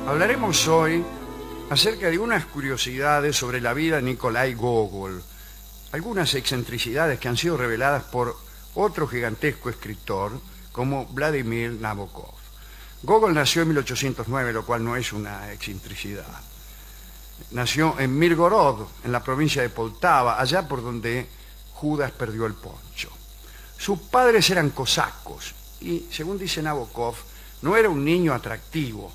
Hablaremos hoy acerca de unas curiosidades sobre la vida de Nikolai Gogol, algunas excentricidades que han sido reveladas por otro gigantesco escritor como Vladimir Nabokov. Gogol nació en 1809, lo cual no es una excentricidad. Nació en Mirgorod, en la provincia de Poltava, allá por donde Judas perdió el poncho. Sus padres eran cosacos y, según dice Nabokov, no era un niño atractivo.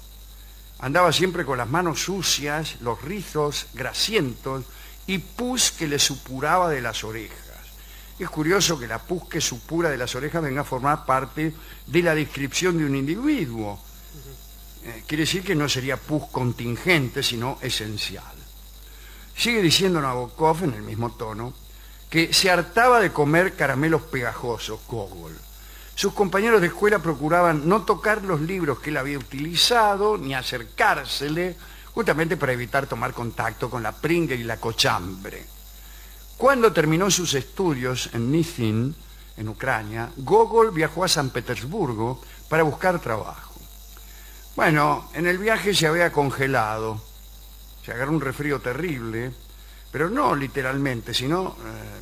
Andaba siempre con las manos sucias, los rizos grasientos y pus que le supuraba de las orejas. Es curioso que la pus que supura de las orejas venga a formar parte de la descripción de un individuo. Quiere decir que no sería pus contingente, sino esencial. Sigue diciendo Nabokov, en el mismo tono, que se hartaba de comer caramelos pegajosos, Gogol. Sus compañeros de escuela procuraban no tocar los libros que él había utilizado, ni acercársele, justamente para evitar tomar contacto con la pringue y la cochambre. Cuando terminó sus estudios en Nizhyn, en Ucrania, Gogol viajó a San Petersburgo para buscar trabajo. Bueno, en el viaje se había congelado, se agarró un resfrío terrible, pero no literalmente, sino,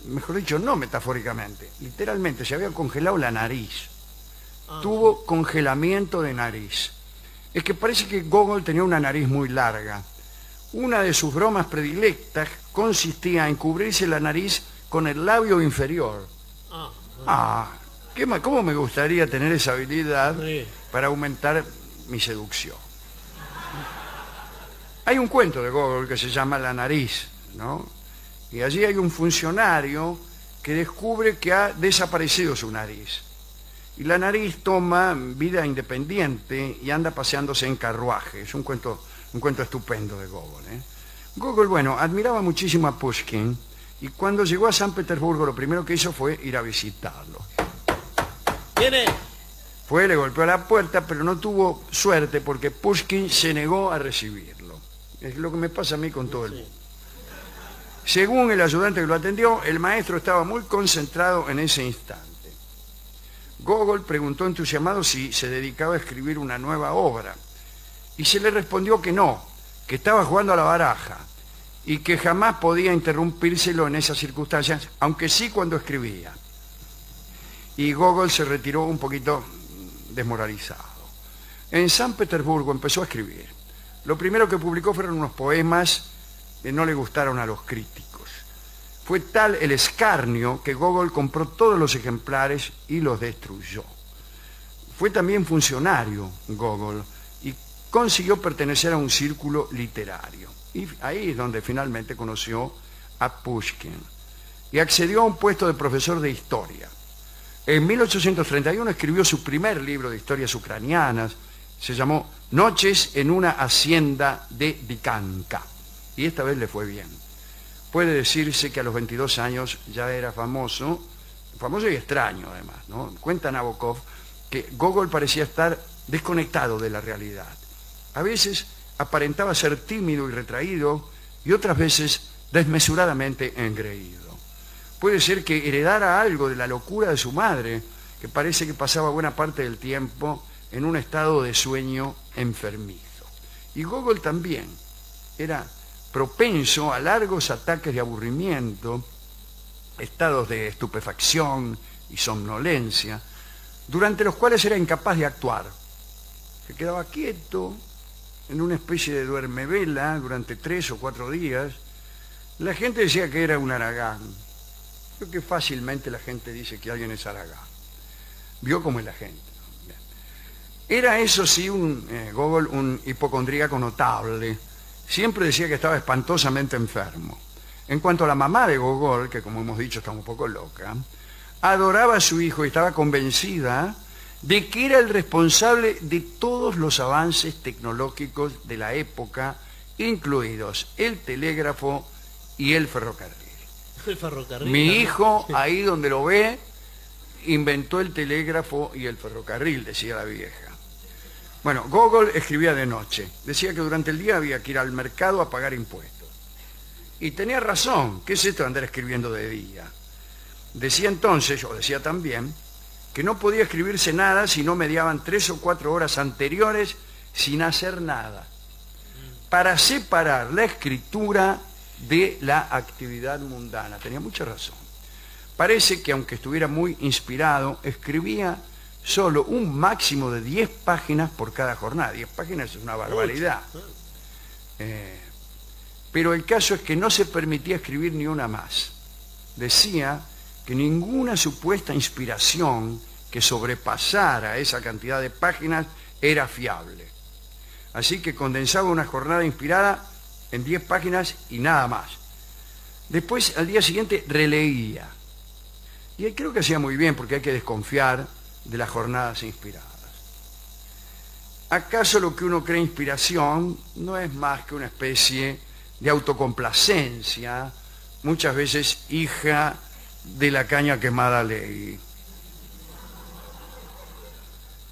mejor dicho, no metafóricamente, literalmente se había congelado la nariz. Tuvo congelamiento de nariz. Es que parece que Gogol tenía una nariz muy larga. Una de sus bromas predilectas consistía en cubrirse la nariz con el labio inferior. ¿Cómo me gustaría tener esa habilidad para aumentar mi seducción? Hay un cuento de Gogol que se llama La nariz, ¿no? Y allí hay un funcionario que descubre que ha desaparecido su nariz. Y la nariz toma vida independiente y anda paseándose en carruaje. Es un cuento estupendo de Gogol, ¿eh? Gogol, bueno, admiraba muchísimo a Pushkin y cuando llegó a San Petersburgo lo primero que hizo fue ir a visitarlo. ¿Viene? Le golpeó a la puerta, pero no tuvo suerte porque Pushkin se negó a recibirlo. Es lo que me pasa a mí con todo el mundo. Según el ayudante que lo atendió, el maestro estaba muy concentrado en ese instante. Gogol preguntó entusiasmado si se dedicaba a escribir una nueva obra y se le respondió que no, que estaba jugando a la baraja y que jamás podía interrumpírselo en esas circunstancias, aunque sí cuando escribía. Y Gogol se retiró un poquito desmoralizado. En San Petersburgo empezó a escribir. Lo primero que publicó fueron unos poemas que no le gustaron a los críticos. Fue tal el escarnio que Gogol compró todos los ejemplares y los destruyó. Fue también funcionario Gogol y consiguió pertenecer a un círculo literario. Y ahí es donde finalmente conoció a Pushkin y accedió a un puesto de profesor de historia. En 1831 escribió su primer libro de historias ucranianas, se llamó Noches en una hacienda de Dikanka, y esta vez le fue bien. Puede decirse que a los 22 años ya era famoso y extraño además, ¿no? Cuenta Nabokov que Gogol parecía estar desconectado de la realidad. A veces aparentaba ser tímido y retraído y otras veces desmesuradamente engreído. Puede ser que heredara algo de la locura de su madre, que parece que pasaba buena parte del tiempo en un estado de sueño enfermizo. Y Gogol también era propenso a largos ataques de aburrimiento, estados de estupefacción y somnolencia, durante los cuales era incapaz de actuar. Se quedaba quieto, en una especie de duermevela durante 3 o 4 días. La gente decía que era un haragán. Creo que fácilmente la gente dice que alguien es haragán. Vio cómo es la gente. Bien. Era eso sí, Gogol, un hipocondríaco notable. Siempre decía que estaba espantosamente enfermo. En cuanto a la mamá de Gogol, que como hemos dicho está un poco loca, adoraba a su hijo y estaba convencida de que era el responsable de todos los avances tecnológicos de la época, incluidos el telégrafo y el ferrocarril. El ferrocarril. Mi hijo, ahí donde lo ve, inventó el telégrafo y el ferrocarril, decía la vieja. Bueno, Gogol escribía de noche. Decía que durante el día había que ir al mercado a pagar impuestos. Y tenía razón. ¿Qué es esto de andar escribiendo de día? Decía entonces, o decía también, que no podía escribirse nada si no mediaban 3 o 4 horas anteriores sin hacer nada. para separar la escritura de la actividad mundana. Tenía mucha razón. Parece que aunque estuviera muy inspirado, escribía solo un máximo de 10 páginas por cada jornada. 10 páginas es una barbaridad. Pero el caso es que no se permitía escribir ni una más. Decía que ninguna supuesta inspiración que sobrepasara esa cantidad de páginas era fiable. Así que condensaba una jornada inspirada en 10 páginas y nada más. Después, al día siguiente, releía. Y creo que hacía muy bien, porque hay que desconfiar de las jornadas inspiradas. ¿Acaso lo que uno cree inspiración no es más que una especie de autocomplacencia, muchas veces hija de la caña quemada ley?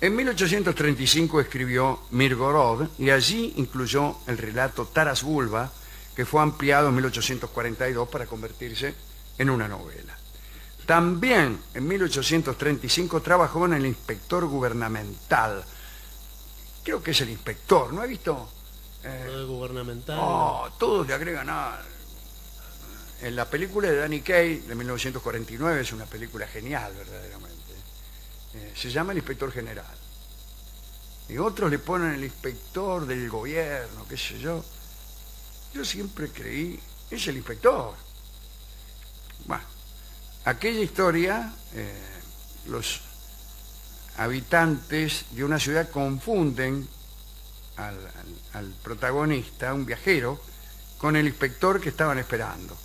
En 1835 escribió Mirgorod y allí incluyó el relato Taras Bulba, que fue ampliado en 1842 para convertirse en una novela. También en 1835 trabajó en El Inspector Gubernamental. Creo que es el inspector, ¿no ha visto? Gubernamental. Oh, todos le agregan nada. En la película de Danny Kaye, de 1949, es una película genial, verdaderamente. Se llama El Inspector General. Y otros le ponen el inspector del gobierno, qué sé yo. Yo siempre creí, es el inspector. Bueno, aquella historia, los habitantes de una ciudad confunden al protagonista, un viajero, con el inspector que estaban esperando.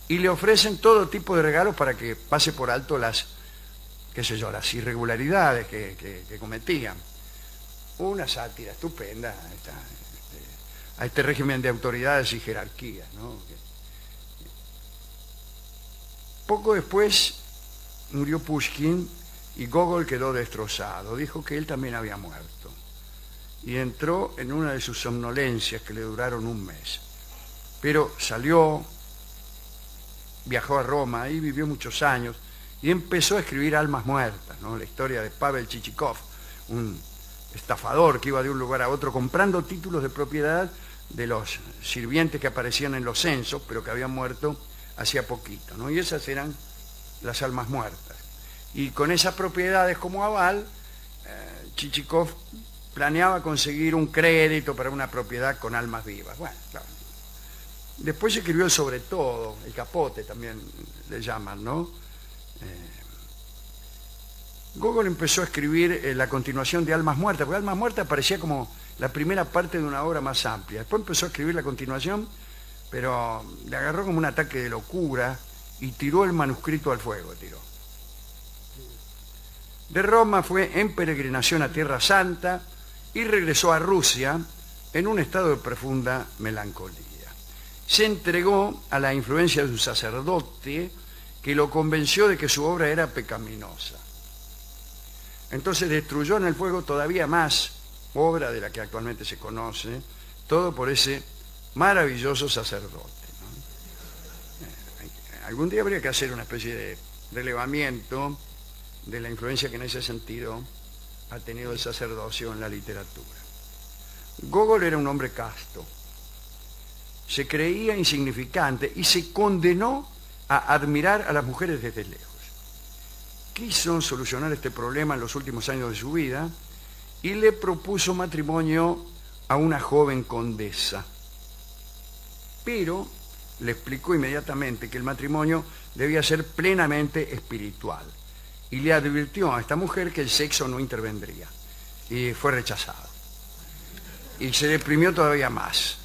Y le ofrecen todo tipo de regalos para que pase por alto las, qué sé yo, las irregularidades que cometían. Una sátira estupenda a este régimen de autoridades y jerarquías, ¿no? Poco después murió Pushkin y Gogol quedó destrozado. Dijo que él también había muerto. Y entró en una de sus somnolencias que le duraron un mes. Pero salió, viajó a Roma, ahí vivió muchos años y empezó a escribir Almas Muertas, ¿no? La historia de Pavel Chichikov, un estafador que iba de un lugar a otro comprando títulos de propiedad de los sirvientes que aparecían en los censos, pero que habían muerto hacía poquito, ¿no? Y esas eran las almas muertas. Y con esas propiedades como aval, Chichikov planeaba conseguir un crédito para una propiedad con almas vivas. Bueno, claro. Después escribió el Sobre Todo, el Capote también le llaman, ¿no? Gogol empezó a escribir la continuación de Almas Muertas, porque Almas Muertas parecía como la primera parte de una obra más amplia. Después empezó a escribir la continuación, pero le agarró como un ataque de locura y tiró el manuscrito al fuego, tiró. De Roma fue en peregrinación a Tierra Santa y regresó a Rusia en un estado de profunda melancolía. Se entregó a la influencia de un sacerdote que lo convenció de que su obra era pecaminosa. Entonces destruyó en el fuego todavía más obra de la que actualmente se conoce, todo por ese maravilloso sacerdote, ¿no? Algún día habría que hacer una especie de relevamiento de la influencia que en ese sentido ha tenido el sacerdocio en la literatura. Gogol era un hombre casto, se creía insignificante y se condenó a admirar a las mujeres desde lejos. Quiso solucionar este problema en los últimos años de su vida y le propuso matrimonio a una joven condesa. Pero le explicó inmediatamente que el matrimonio debía ser plenamente espiritual y le advirtió a esta mujer que el sexo no intervendría. Y fue rechazado. Y se deprimió todavía más.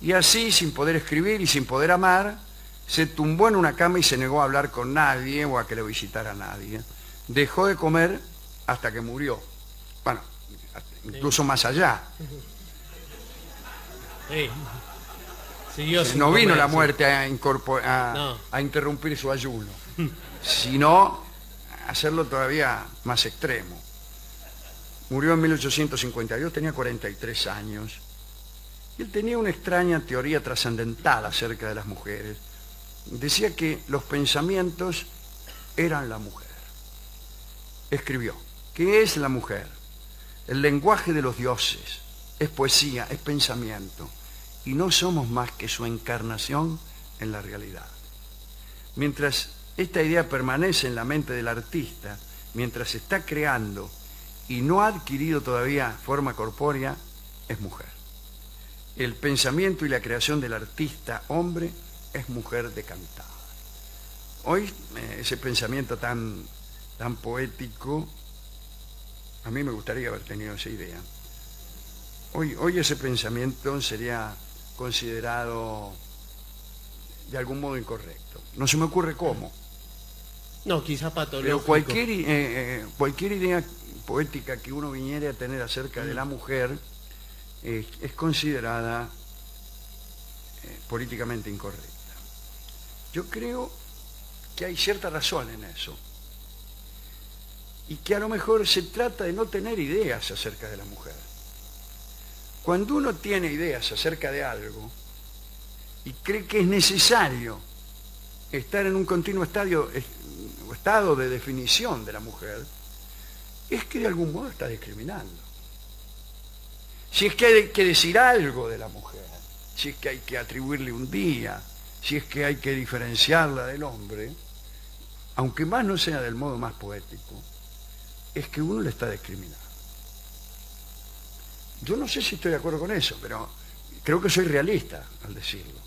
Y así, sin poder escribir y sin poder amar, se tumbó en una cama y se negó a hablar con nadie o a que lo visitara nadie. Dejó de comer hasta que murió. Bueno, incluso más allá. No vino la muerte a interrumpir su ayuno, sino a hacerlo todavía más extremo. Murió en 1852, tenía 43 años. Y él tenía una extraña teoría trascendental acerca de las mujeres. Decía que los pensamientos eran la mujer. Escribió: ¿qué es la mujer? El lenguaje de los dioses, es poesía, es pensamiento, y no somos más que su encarnación en la realidad. Mientras esta idea permanece en la mente del artista, mientras está creando y no ha adquirido todavía forma corpórea, es mujer. El pensamiento y la creación del artista hombre es mujer decantada. Hoy ese pensamiento tan poético, a mí me gustaría haber tenido esa idea. Hoy ese pensamiento sería considerado de algún modo incorrecto. No se me ocurre cómo. No, quizá Pero patológico. cualquier idea poética que uno viniera a tener acerca de la mujer es considerada políticamente incorrecta. Yo creo que hay cierta razón en eso. Y que a lo mejor se trata de no tener ideas acerca de la mujer. Cuando uno tiene ideas acerca de algo y cree que es necesario estar en un continuo estado de definición de la mujer, es que de algún modo está discriminando. Si es que hay que decir algo de la mujer, si es que hay que atribuirle un día, si es que hay que diferenciarla del hombre, aunque más no sea del modo más poético, es que uno le está discriminando. Yo no sé si estoy de acuerdo con eso, pero creo que soy realista al decirlo.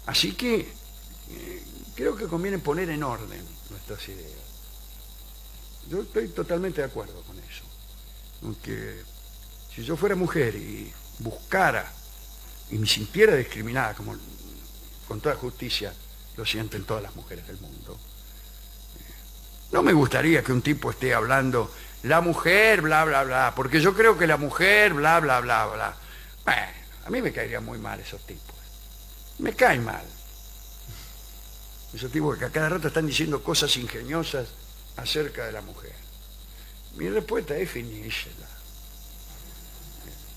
Así que creo que conviene poner en orden nuestras ideas. Yo estoy totalmente de acuerdo con eso. Aunque si yo fuera mujer y buscara y me sintiera discriminada, como con toda justicia lo sienten todas las mujeres del mundo, no me gustaría que un tipo esté hablando la mujer, bla, bla, bla, porque yo creo que la mujer, bla, bla, bla, bla. Bueno, a mí me caerían muy mal esos tipos. Me caen mal. Esos tipos que a cada rato están diciendo cosas ingeniosas acerca de la mujer. Mi respuesta es finísela.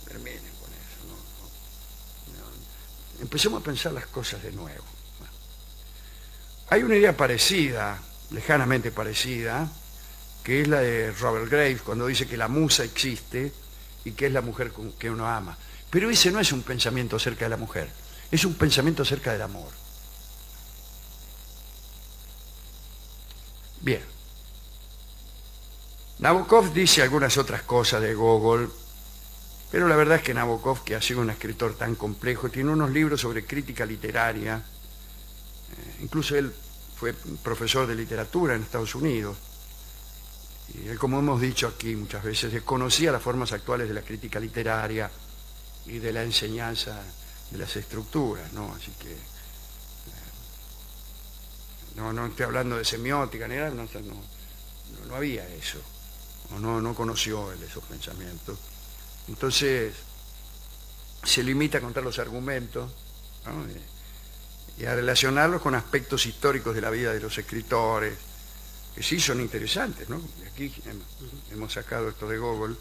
Terminen con eso. No. Empecemos a pensar las cosas de nuevo. Bueno. Hay una idea parecida, lejanamente parecida, que es la de Robert Graves, cuando dice que la musa existe y que es la mujer que uno ama. Pero ese no es un pensamiento acerca de la mujer, es un pensamiento acerca del amor. Bien. Nabokov dice algunas otras cosas de Gogol, pero la verdad es que Nabokov, que ha sido un escritor tan complejo, tiene unos libros sobre crítica literaria, incluso él fue profesor de literatura en Estados Unidos, y él, como hemos dicho aquí muchas veces, desconocía las formas actuales de la crítica literaria y de la enseñanza de las estructuras, ¿no? Así que no estoy hablando de semiótica ni nada, no había eso, no conoció él esos pensamientos. Entonces se limita a contar los argumentos, ¿no? Y a relacionarlos con aspectos históricos de la vida de los escritores, que sí son interesantes, ¿no? De aquí hemos sacado esto de Gogol,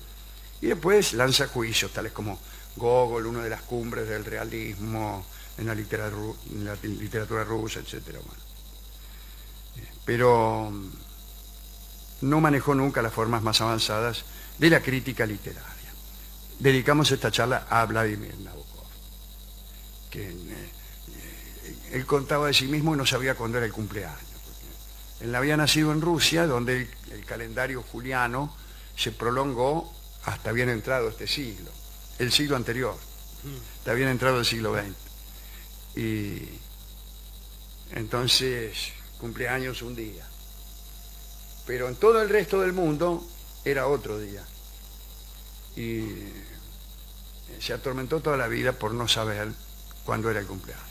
y después lanza juicios tales como Gogol, una de las cumbres del realismo en la literatura rusa, etcétera. Bueno. Pero no manejó nunca las formas más avanzadas de la crítica literaria. Dedicamos esta charla a Vladimir Nabokov, que él contaba de sí mismo y no sabía cuándo era el cumpleaños. Él había nacido en Rusia, donde el calendario juliano se prolongó hasta bien entrado este siglo, el siglo anterior, hasta bien entrado el siglo XX. Y entonces, cumpleaños un día. Pero en todo el resto del mundo era otro día. Y se atormentó toda la vida por no saber cuándo era el cumpleaños.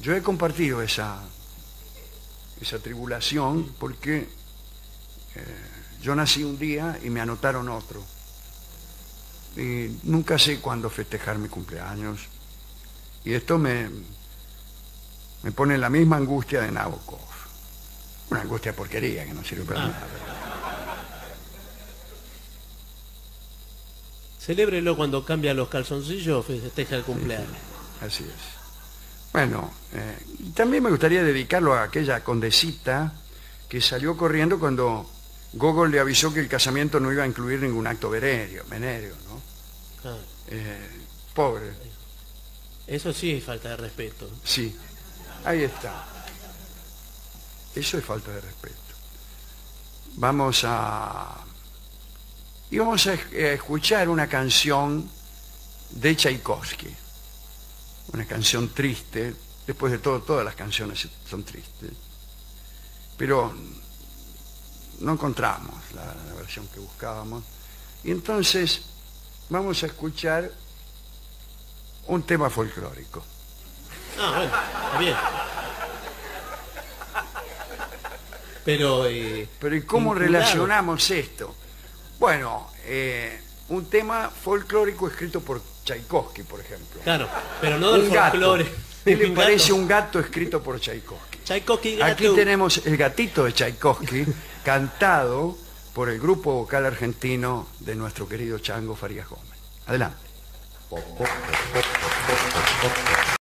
Yo he compartido esa tribulación porque yo nací un día y me anotaron otro. Y nunca sé cuándo festejar mi cumpleaños. Y esto me pone en la misma angustia de Nabokov. Una angustia porquería que no sirve para nada. Celébrelo cuando cambia los calzoncillos, festeja el cumpleaños. Sí, así es. Bueno, también me gustaría dedicarlo a aquella condesita que salió corriendo cuando Gogol le avisó que el casamiento no iba a incluir ningún acto venéreo, ¿no? Ah, Pobre. eso sí es falta de respeto. Sí, ahí está. Eso es falta de respeto. Vamos a escuchar una canción de Tchaikovsky. Una canción triste. Después de todo, todas las canciones son tristes. Pero no encontramos la versión que buscábamos. Y entonces vamos a escuchar un tema folclórico. Ah, bueno, está bien. Pero ¿y cómo relacionamos esto? Bueno, un tema folclórico escrito por Tchaikovsky, por ejemplo. Claro, pero no del Un gato. folclore. ¿Qué le Un parece gato. un gato escrito por Tchaikovsky? Tchaikovsky gato. Aquí tenemos el gatito de Tchaikovsky cantado por el grupo vocal argentino de nuestro querido Chango Farías Gómez. Adelante.